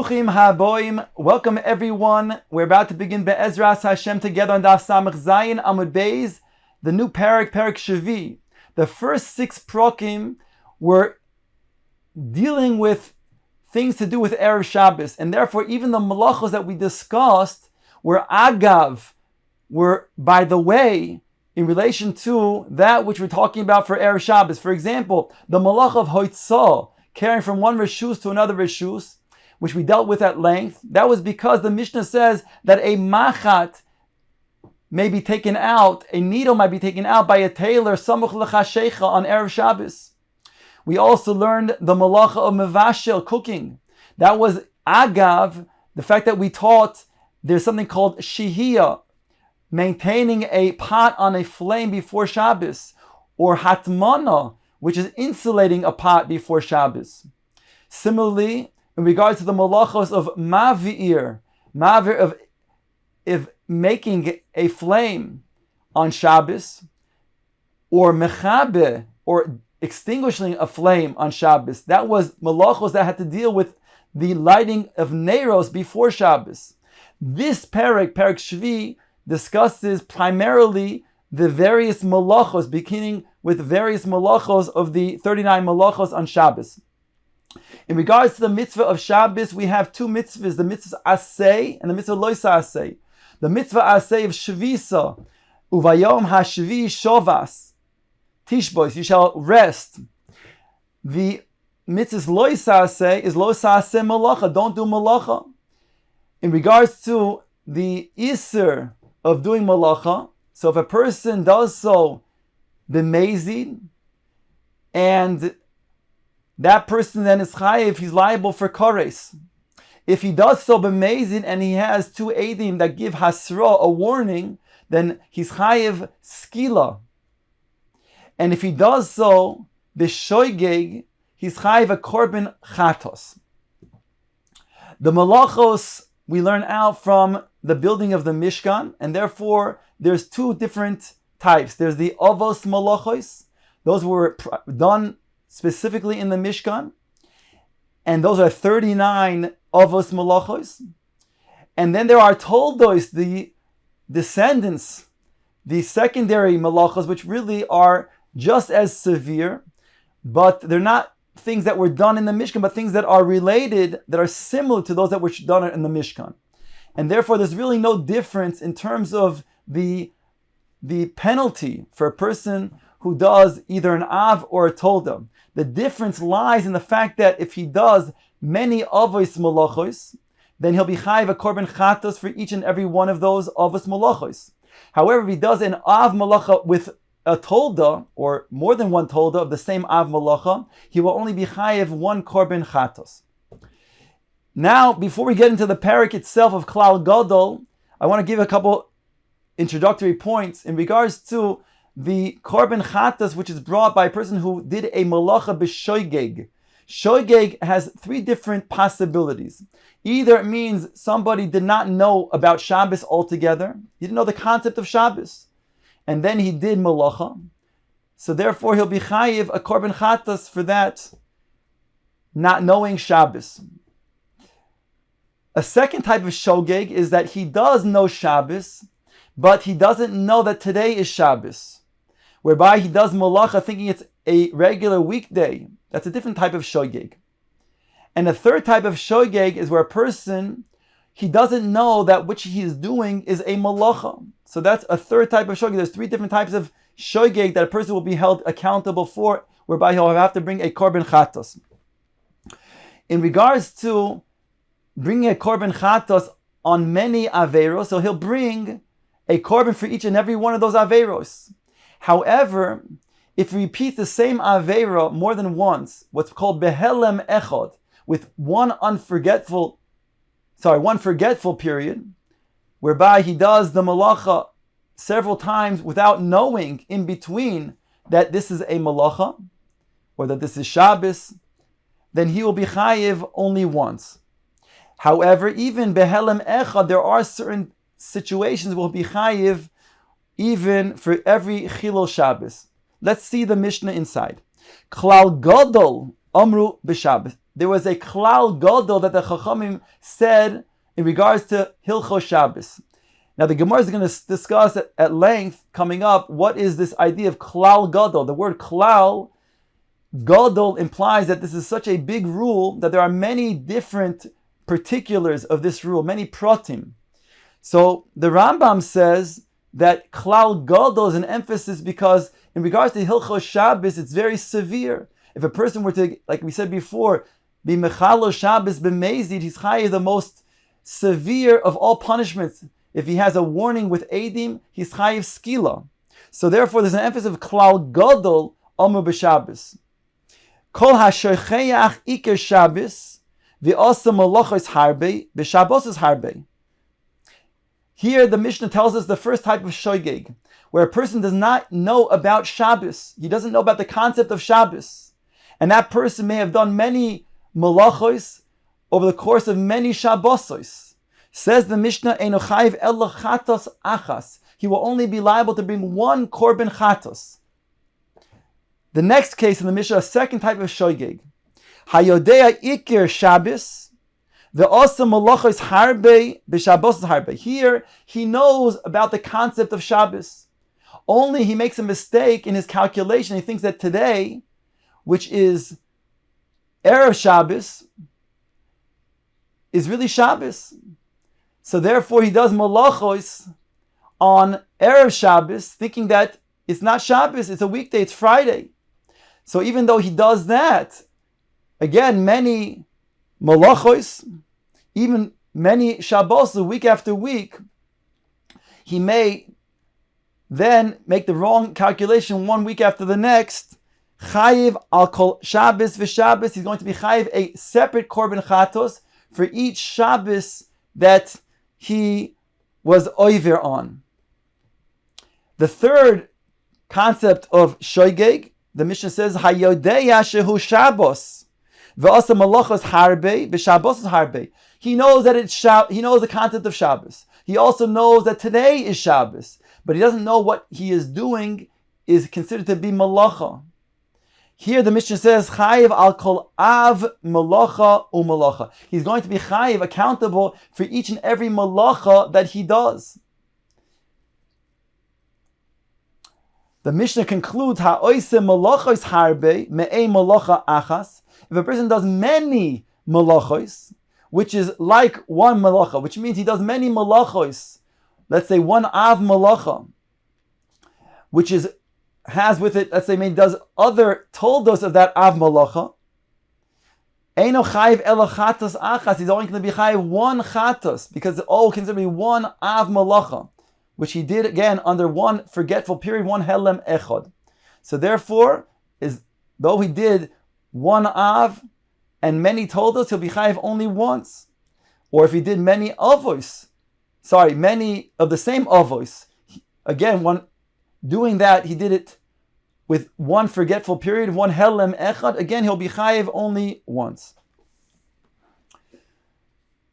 Bruchim haboim. Welcome everyone. We're about to begin Be'ezras Hashem together on Daf Samach Zayin Amud Beis, the new parak Shavi. The first 6 prokim were dealing with things to do with Erev Shabbos, and therefore even the malachos that we discussed were agav, were by the way, in relation to that which we're talking about for Erev Shabbos. For example, the malach of hoitzah, carrying from one reshus to another reshus, which we dealt with at length, that was because the Mishnah says that a machat may be taken out, a needle might be taken out by a tailor, samuch l'chashecha, on Erev Shabbos. We also learned the malacha of mevashel, cooking. That was agav, the fact that we taught there's something called shihiyah, maintaining a pot on a flame before Shabbos, or hatmana, which is insulating a pot before Shabbos. Similarly, in regards to the malachos of mavir of making a flame on Shabbos, or mechabe, or extinguishing a flame on Shabbos, that was malachos that had to deal with the lighting of neiros before Shabbos. This parak Shvi, discusses primarily the various malachos, beginning with various malachos of the 39 malachos on Shabbos. In regards to the mitzvah of Shabbos, we have 2 mitzvahs, the mitzvah asay and the mitzvah loisa asay. The mitzvah asay of Shvisa, uvayom hashvi shovas, tishbois, you shall rest. The mitzvah loisa asay is loisa asay malacha, don't do malacha. In regards to the iser of doing malacha, so if a person does so b'mezid, and that person then is chayiv, he's liable for kores. If he does so b'mezid and he has 2 edim that give hasra, a warning, then he's chayiv skila. And if he does so b'shoigeg, he's chayiv a korban chatos. The malachos we learn out from the building of the Mishkan, and therefore there's 2 different types. There's the avos malachos, those were done specifically in the Mishkan, and those are 39 avos malachos. And then there are toldos, the descendants, the secondary malachos, which really are just as severe, but they're not things that were done in the Mishkan, but things that are related, that are similar to those that were done in the Mishkan. And therefore there's really no difference in terms of the penalty for a person who does either an av or a tolda. The difference lies in the fact that if he does many avos malachos, then he'll be chayiv a korban chatos for each and every one of those avos malachos. However, if he does an av malacha with a tolda, or more than one tolda of the same av malacha, he will only be chayiv 1 korban chatos. Now, before we get into the parak itself of Klal Gadol, I want to give a couple introductory points in regards to the korban chatos, which is brought by a person who did a malacha b'shoigeg. Shoigeg has 3 different possibilities. Either it means somebody did not know about Shabbos altogether, he didn't know the concept of Shabbos, and then he did malacha, so therefore he'll be chayiv a korban chatos for that, not knowing Shabbos. A second type of shogeg is that he does know Shabbos, but he doesn't know that today is Shabbos, whereby he does malacha thinking it's a regular weekday. That's a different type of shogeg. And a third type of shogeg is where a person, he doesn't know that which he is doing is a malacha. So that's a third type of shogeg. There's 3 different types of shogeg that a person will be held accountable for, whereby he'll have to bring a korban chatos. In regards to bringing a korban chatos on many averos, so he'll bring a korban for each and every one of those averos. However, if he repeats the same avera more than once, what's called behelem echad, with one forgetful period, whereby he does the malacha several times without knowing in between that this is a malacha, or that this is Shabbos, then he will be chayiv only once. However, even behelem echad, there are certain situations will be chayiv even for every chilul Shabbos. Let's see the Mishnah inside. Klal Gadol Amru b'Shabbos. there was a klal gadol that the Chachamim said in regards to Hilchos Shabbos. Now the Gemara is going to discuss at length coming up what is this idea of klal gadol. The word klal gadol implies that this is such a big rule that there are many different particulars of this rule, many pratim. So the Rambam says that klal gadol is an emphasis because in regards to Hilchos Shabbos, it's very severe. If a person were to, like we said before, be mechalo Shabbos b'mezid, he's chayiv the most severe of all punishments. If he has a warning with edim, he's chayiv skila. So therefore, there's an emphasis of klal gadol amur b'Shabbos. Kol hashocheach iker Shabbos v'osa malachos harbe b'Shabbos is harbe. Here, the Mishnah tells us the first type of shoygeg, where a person does not know about Shabbos. He doesn't know about the concept of Shabbos. And that person may have done many malachos over the course of many Shabbosos. Says the Mishnah, Eino chayiv ela chatos achas. He will only be liable to bring one korban chatos. The next case in the Mishnah, a second type of shoygeg. Hayodea ikir Shabbos. The also malachos harbe b'Shabbos harbe. Here, he knows about the concept of Shabbos. Only he makes a mistake in his calculation. He thinks that today, which is Erev Shabbos, is really Shabbos. So therefore, he does malachos on Erev Shabbos, thinking that it's not Shabbos, it's a weekday, it's Friday. So even though he does that, again, many malachos, even many Shabbos, week after week, he may then make the wrong calculation one week after the next. Chayiv al kol Shabbos v'Shabbos, he's going to be chayiv a separate korban chatos for each Shabbos that he was oiver on. The third concept of shoygeg, the Mishnah says, Hayodeya shehu Shabbos v'asa malachos harbe b'Shabbos harbe. He knows that he knows the concept of Shabbos. He also knows that today is Shabbos, but he doesn't know what he is doing is considered to be malacha. Here the Mishnah says, Chayiv al kol av malacha umalacha. He's going to be chayiv, accountable for each and every malacha that he does. The Mishnah concludes, Ha'oise malachos harbe me'ei malacha achas. If a person does many malachos, which is like one malacha, which means he does many malachos, let's say one av malacha, which has with it, let's say, maybe does other toldos of that av malacha. Eino chayiv ela chatos achas. He's only going to be chayiv one chatos because it's all considered to be one av malacha, which he did again under one forgetful period, one helem echad. So therefore, though he did one av and many toldos, he'll be chayiv only once. Or if he did many of the same avos, again, doing that, he did it with one forgetful period, one helem echad. Again, he'll be chayiv only once.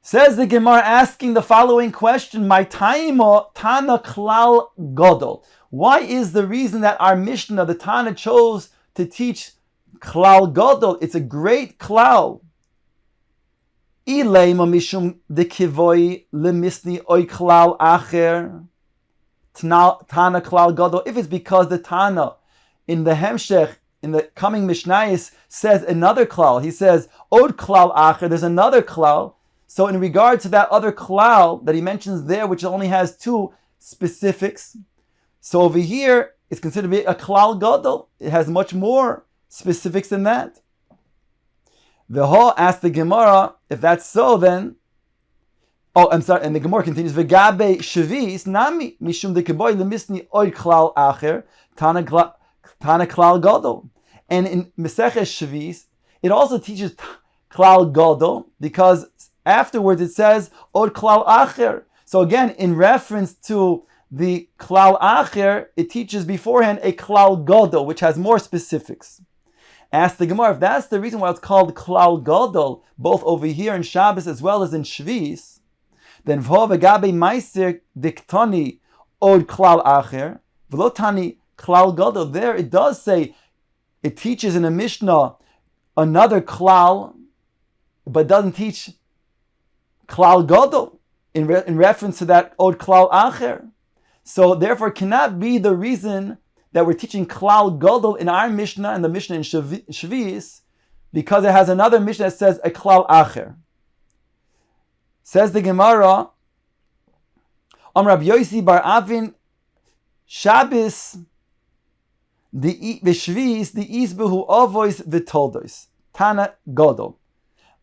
Says the Gemara asking the following question, My taimo Tana klal gadol. Why is the reason that our Mishnah, the Tana, chose to teach klal gadol? It's a great klal. Ileima mishum de kivoi lemisni oy klal acher. Tana klal gadol. If it's because the Tana in the Hemshech, in the coming Mishnayos, says another klal. He says, Od klal acher, there's another klal. So in regard to that other klal that he mentions there, which only has two specifics, so over here, it's considered to be a klal gadol. It has much more specifics than that. V'ho asked the Gemara, if that's so, then and the Gemara continues, V'gabe shvis nami mishum dekiboy lemisni oy klal acher tana klal gadol. And in Masechet Shvis, it also teaches klal gadol because afterwards it says od klal acher. So again, in reference to the klal acher, it teaches beforehand a klal gadol, which has more specifics. Ask the Gemara, if that's the reason why it's called klal gadol, both over here in Shabbos as well as in Shvis, then v'ho v'gabe meiser diktani od klal acher v'lotani klal gadol. There it does say, it teaches in a Mishnah another klal but doesn't teach klal gadol in reference to that od klal acher. So therefore, it cannot be the reason that we're teaching klal gadol in our Mishnah and the Mishnah in Shvis, because it has another Mishnah that says a klal acher. Says the Gemara, Rabbi Yosi bar Avin, Shabbos the Shvis the isbehu avois v'toldos Tana gadol.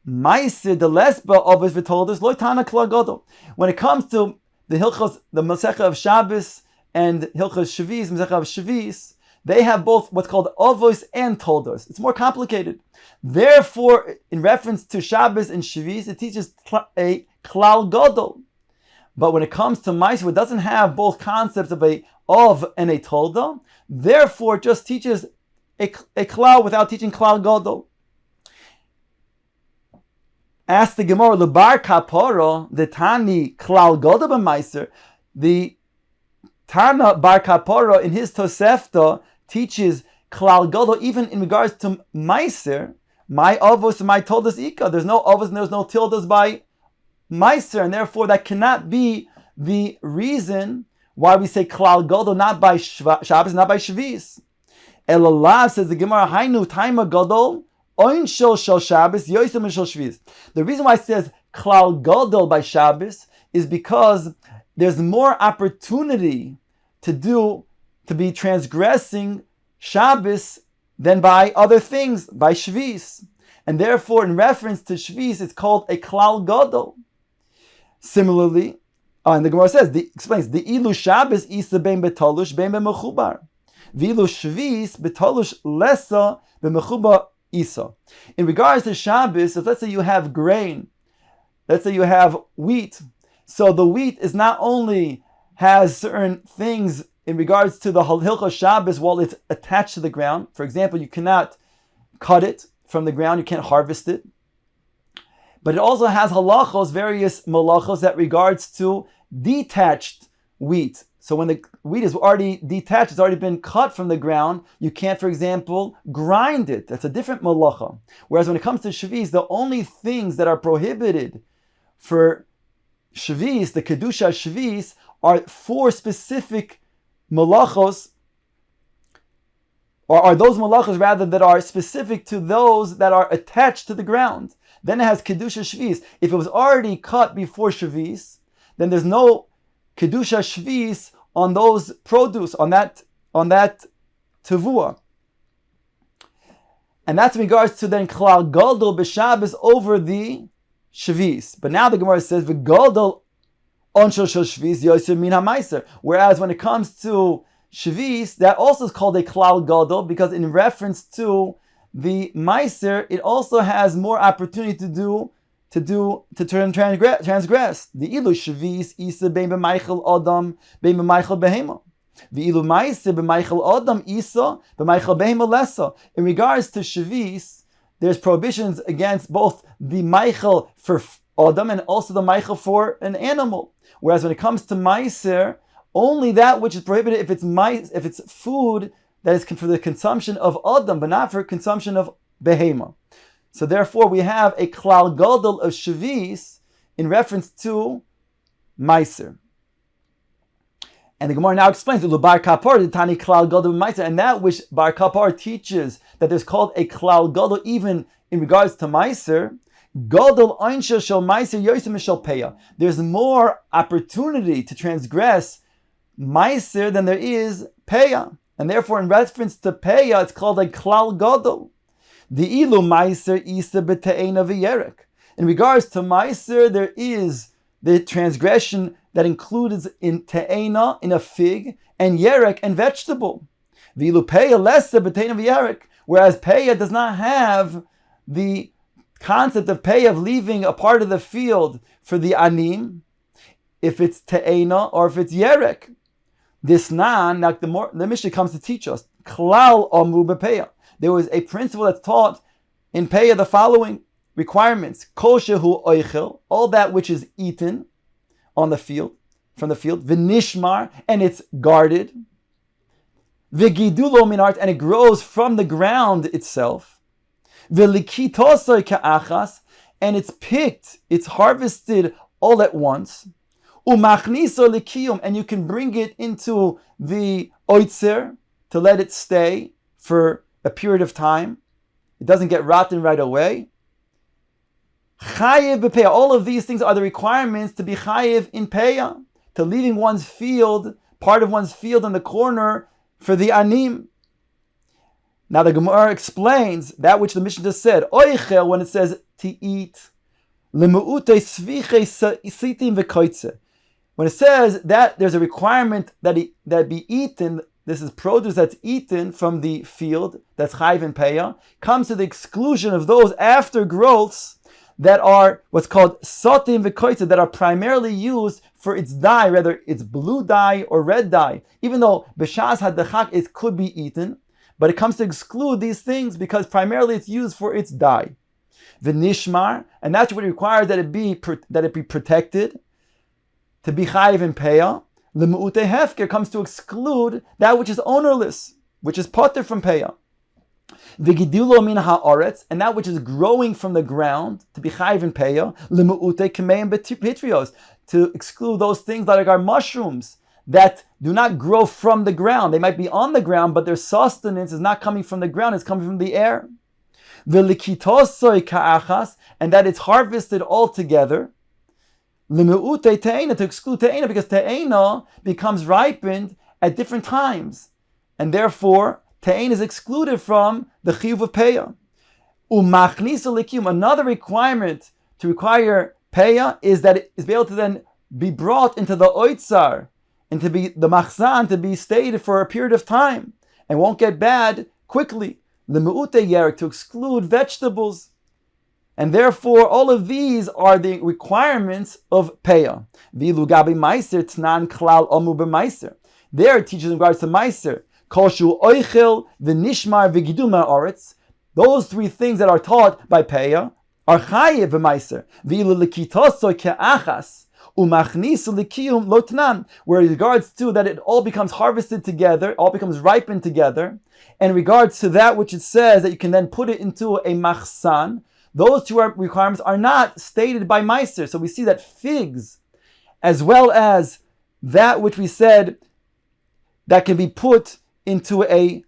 Ma'aseh the lesba avois v'toldos lo Tana klal gadol. When it comes to the Hilchos, the Masechet of Shabbos and Hilchos Shvis, Masechet of Shvis, they have both what's called avos and toldos. It's more complicated. Therefore, in reference to Shabbos and Shvis, it teaches a klal gadol. But when it comes to Ma'aseh, it doesn't have both concepts of a of and a tolda. Therefore, it just teaches a klal without teaching klal gadol. Ask the Gemara, Lebar Kapara, the Tani klal gadol b'Ma'aser. The Tana Bar Kapara in his Tosefta teaches klal gadol even in regards to Ma'aser. My avos and my toldas ika. There's no avos and there's no tildas by Ma'aser, and therefore that cannot be the reason why we say klal gadol not by Shabbos, not by Shvis. Elalav, says the Gemara, Hainu taima gadol oin shel Shabbos yoisem shel Shvis. The reason why it says klal gadol by Shabbos is because there's more opportunity to be transgressing Shabbos than by other things, by Shvis. And therefore, in reference to Shvis, it's called a klal gadol. Similarly, and the Gemara says, explains, the ilu Shabbos isa bein betalush bein b'mechubar. V'ilu Shvis betalush lesa b'mechubar isa. In regards to Shabbos, if let's say you have grain, let's say you have wheat, so the wheat is not only has certain things in regards to the Hilchos Shabbos while it's attached to the ground. For example, you cannot cut it from the ground, you can't harvest it. But it also has halachos, various malachos that regards to detached wheat. So when the wheat is already detached, it's already been cut from the ground, you can't, for example, grind it. That's a different malacha. Whereas when it comes to Shvis, the only things that are prohibited for Shvis, the Kedusha Shvis, are four specific malachos, or are those malachos rather that are specific to those that are attached to the ground. Then it has Kedusha Shvis. If it was already cut before Shvis, then there's no Kedusha Shvis on those produce, on that tevua. And that's in regards to then klal gadol b'Shabbos over the Shvis. But now the Gemara says, v'gadol onshel shel Shvis yoser min ha'maiser. Whereas when it comes to Shvis, that also is called a klal gadol because in reference to the meiser, it also has more opportunity to transgress. The ilu Shvis isa bein b'meichel adam bein b'meichel behema. The ilu meiser b'meichel adam isa b'meichel behema lesa. In regards to Shvis, there's prohibitions against both the meichel for adam and also the meichel for an animal. Whereas when it comes to meiser, only that which is prohibited if it's food that is for the consumption of adam, but not for consumption of behema. So therefore, we have a klal gadol of Shvis in reference to meiser. And the Gemara now explains that Bar Kapar, the Tani klal gadol meiser, and that which Bar Kapar teaches that there's called a klal gadol even in regards to meiser. Gadol einsha shel meiser yosim shel peya. There's more opportunity to transgress meiser than there is peya, and therefore, in reference to peya, it's called a klal gadol. The ilu meiser isa b'te'ena v'yerek. In regards to meiser, there is the transgression that includes in te'ena, in a fig, and yerek, and vegetable. The ilu peya lesa b'te'ena v'yerek. Whereas peya does not have the concept of peya of leaving a part of the field for the anim, if it's te'ena or if it's yerek. This now the Mishnah comes to teach us. Klal amru b'peya. There was a principle that's taught in peya the following requirements: kol shehu oichel, all that which is eaten on the field, from the field, v'nishmar, and it's guarded, v'gidulo min art, and it grows from the ground itself, v'likitosoi ka'achas, and it's picked, it's harvested all at once. Umachniso likiyum, and you can bring it into the oitzer to let it stay for a period of time. It doesn't get rotten right away. Chayiv b'peya. All of these things are the requirements to be chayiv in peya, to leaving one's field, part of one's field in the corner for the anim. Now the Gemara explains that which the Mishnah just said. Oichel, when it says to eat, lemu'utei svichei sitim v'koitze. When it says that there's a requirement that be eaten, this is produce that's eaten from the field, that's chayiv in peya, comes to the exclusion of those after growths that are what's called sotim v'koitze, that are primarily used for its dye, whether it's blue dye or red dye. Even though b'shas hadachak it could be eaten, but it comes to exclude these things because primarily it's used for its dye. V'nishmar, and that's what it requires, that it be protected, to be chayiv in peya. L'mu'utei hefker comes to exclude that which is ownerless, which is potter from peya. V'gidulo min ha'aretz, and that which is growing from the ground, to be chayiv in peya. L'mu'utei kameim betrios, to exclude those things that are mushrooms that do not grow from the ground. They might be on the ground, but their sustenance is not coming from the ground, it's coming from the air. V'likitosoi ka'achas, and that it's harvested all together. L'me'utei te'ena, to exclude te'ena, because te'ena becomes ripened at different times. And therefore, te'ena is excluded from the chiyuv of peya. U'machnisu l'kiyum, another requirement to require peya is that it is able to then be brought into the oitzar, and to be the machzan, to be stayed for a period of time, and won't get bad quickly. L'me'utei yerek, to exclude vegetables. And therefore, all of these are the requirements of peya. V'ilu gabi meiser tnan klal omu b'meiser. There it teaches in regards to meiser. Kol shu oichel v'nishmar v'gidum ha'aretz. Those three things that are taught by peya are chayiv b'meiser. V'ilu likitoso ke'achas umachnisu likiyum lotnan. Where in regards to that it all becomes harvested together, all becomes ripened together. And in regards to that which it says that you can then put it into a machsan, those two requirements are not stated by Meiser. So we see that figs, as well as that which we said that can be put into a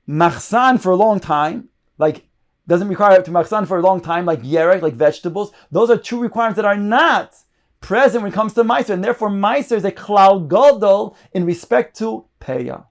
machsan for a long time, like doesn't require to machsan for a long time, like yerek, like vegetables. Those are two requirements that are not present when it comes to Meiser, and therefore Meiser is a klal gadol in respect to peya.